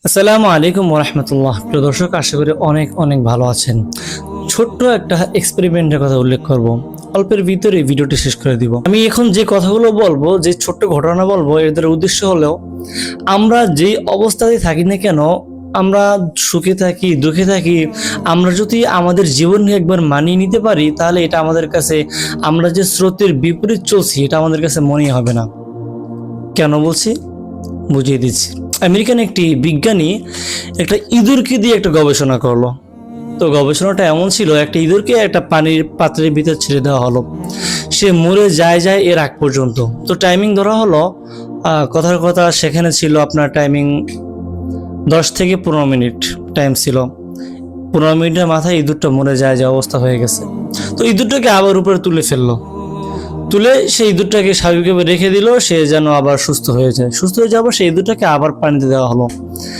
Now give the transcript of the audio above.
আসসালামু আলাইকুম ওরহমতুল্লাহ। প্রিয় দর্শক, আশা করি অনেক অনেক ভালো আছেন। ছোট্ট একটা এক্সপেরিমেন্টের কথা উল্লেখ করব, অল্পের ভিতরে ভিডিওটি শেষ করে দিব। আমি এখন যে কথাগুলো বলবো, যে ছোট্ট ঘটনা বলবো, এদের উদ্দেশ্য হলো আমরা যেই অবস্থাতে থাকি না কেন, আমরা সুখে থাকি দুঃখে থাকি, আমরা যদি আমাদের জীবনকে একবার মানিয়ে নিতে পারি, তাহলে এটা আমাদের কাছে, আমরা যে স্রোতের বিপরীত চলছি, এটা আমাদের কাছে মনেই হবে না। কেন বলছি বুঝিয়ে দিচ্ছি। আমেরিকান একটি বিজ্ঞানী একটা ইঁদুরকে দিয়ে একটা গবেষণা করলো। তো গবেষণাটা এমন ছিল, একটা ইঁদুরকে একটা পানির পাত্রের ভিতর ছেড়ে দেওয়া হলো। সে মরে যায় এর আগ পর্যন্ত। তো টাইমিং ধরা হলো, কথার কথা সেখানে ছিল আপনার টাইমিং 10 থেকে 15 মিনিট টাইম ছিল। 15 মিনিটের মাথায় ইঁদুরটা মরে যায় অবস্থা হয়ে গেছে। তো ইঁদুরটাকে আবার উপরে তুলে ফেললো। তুলে সেই ইঁদুরটাকে স্বাভাবিকভাবে রেখে দিল, সে যেন আবার সুস্থ হয়ে যায়। সুস্থ হয়ে যাবার সেই ইঁদুরটাকে আবার পানিতে দেওয়া হলো।